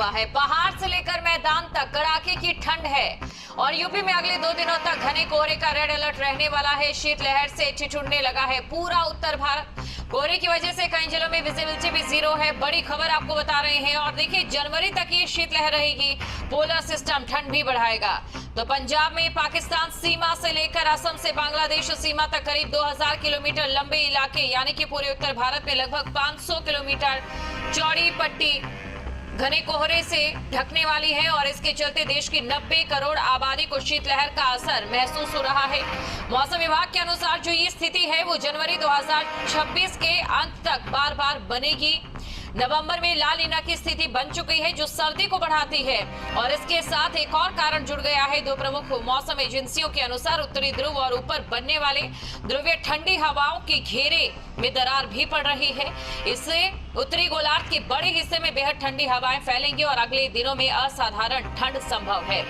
चुका है। पहाड़ से लेकर मैदान तक कड़ाके की ठंड है और यूपी में अगले 2 दिनों तक घने कोहरे का रेड अलर्ट रहने वाला है। शीतलहर से ठिठुरने लगा है पूरा उत्तर भारत। कोहरे की वजह से कई जिलों में विजिबिलिटी भी 0 है। बड़ी खबर आपको बता रहे हैं। और देखिए, जनवरी तक ये शीतलहर रहेगी। पोलर सिस्टम ठंड भी बढ़ाएगा। तो पंजाब में पाकिस्तान सीमा से लेकर असम से बांग्लादेश सीमा तक करीब 2000 किलोमीटर लंबे इलाके यानी कि पूरे उत्तर भारत में लगभग 500 किलोमीटर चौड़ी पट्टी घने कोहरे से ढकने वाली है और इसके चलते देश की 90 करोड़ आबादी को शीतलहर का असर महसूस हो रहा है। मौसम विभाग के अनुसार जो ये स्थिति है वो जनवरी 2026 के अंत तक बार बार बनेगी। नवंबर में ला नीना की स्थिति बन चुकी है जो सर्दी को बढ़ाती है और इसके साथ एक और कारण जुड़ गया है। 2 प्रमुख मौसम एजेंसियों के अनुसार उत्तरी ध्रुव और ऊपर बनने वाले ध्रुवीय ठंडी हवाओं के घेरे में दरार भी पड़ रही है। इससे उत्तरी गोलार्ध के बड़े हिस्से में बेहद ठंडी हवाएं फैलेंगी और अगले दिनों में असाधारण ठंड संभव है।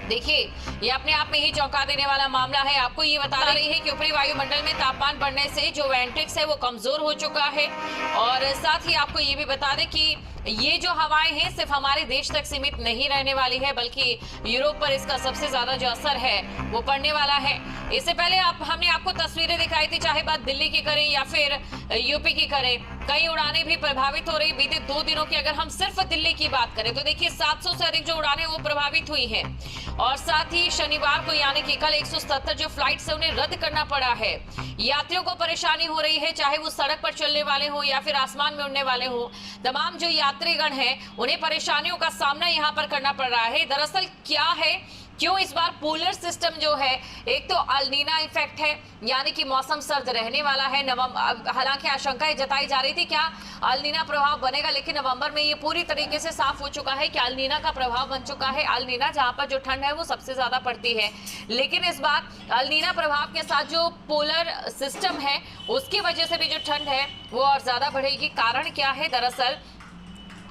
देखिए, ये अपने आप में ही चौंका देने वाला मामला है। आपको ये बता रही है कि ऊपरी वायुमंडल में तापमान बढ़ने से जो वेंट्रिक्स है वो कमजोर हो चुका है और साथ ही आपको ये भी बता दें कि ये जो हवाएं हैं सिर्फ हमारे देश तक सीमित नहीं रहने वाली है बल्कि यूरोप पर इसका सबसे ज्यादा जो असर है वो पड़ने वाला है। इससे पहले हमने आपको तस्वीरें दिखाई थी, चाहे बात दिल्ली की करें या फिर यूपी की करें, कई उड़ानें भी प्रभावित हो रही। बीते 2 दिनों की अगर हम सिर्फ दिल्ली की बात करें तो देखिए 700 से अधिक जो उड़ानें वो प्रभावित हुई हैं और साथ ही शनिवार को यानी कि कल 177 जो फ्लाइट से उन्हें रद्द करना पड़ा है। यात्रियों को परेशानी हो रही है, चाहे वो सड़क पर चलने वाले हो या फिर आसमान में उड़ने वाले हो। तमाम जो यात्रीगण हैं उन्हें परेशानियों का सामना यहाँ पर करना पड़ रहा है। दरअसल क्या है, क्यों इस बार पोलर सिस्टम जो है, एक तो अल नीना इफेक्ट है यानी कि मौसम सर्द रहने वाला है। हालांकि आशंकाएं जताई जा रही थी क्या अल नीना प्रभाव बनेगा, लेकिन नवंबर में ये पूरी तरीके से साफ हो चुका है कि अल नीना का प्रभाव बन चुका है। अल नीना जहां पर जो ठंड है वो सबसे ज्यादा पड़ती है, लेकिन इस बार अल नीना प्रभाव के साथ जो पोलर सिस्टम है उसकी वजह से भी जो ठंड है वो और ज्यादा बढ़ेगी। कारण क्या है, दरअसल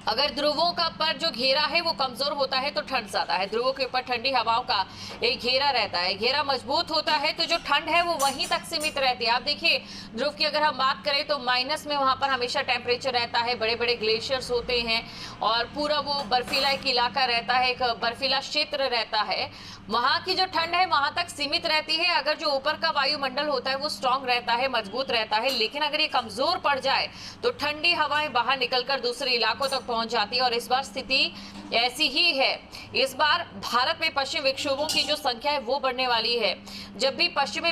अगर ध्रुवों का पर जो घेरा है वो कमजोर होता है तो ठंड ज्यादा है। ध्रुवों के ऊपर ठंडी हवाओं का एक घेरा रहता है, घेरा मजबूत होता है तो जो ठंड है वो वहीं तक सीमित रहती है। आप देखिए, ध्रुव की अगर हम बात करें तो माइनस में वहां पर हमेशा टेम्परेचर रहता है, बड़े बड़े ग्लेशियर्स होते हैं और पूरा वो बर्फीला एक इलाका रहता है, एक बर्फीला क्षेत्र रहता है। वहां की जो ठंड है वहां तक सीमित रहती है। अगर जो ऊपर का वायुमंडल होता है वो स्ट्रांग रहता है, मजबूत रहता है, लेकिन अगर ये कमजोर पड़ जाए तो ठंडी हवाएं बाहर निकलकर दूसरे इलाकों तक पहुंच जाती है और इस बार स्थिति ऐसी ही है। इस बार भारत में पश्चिम विक्षोभों की जो संख्या है वो बढ़ने वाली है। जब भी पश्चिमी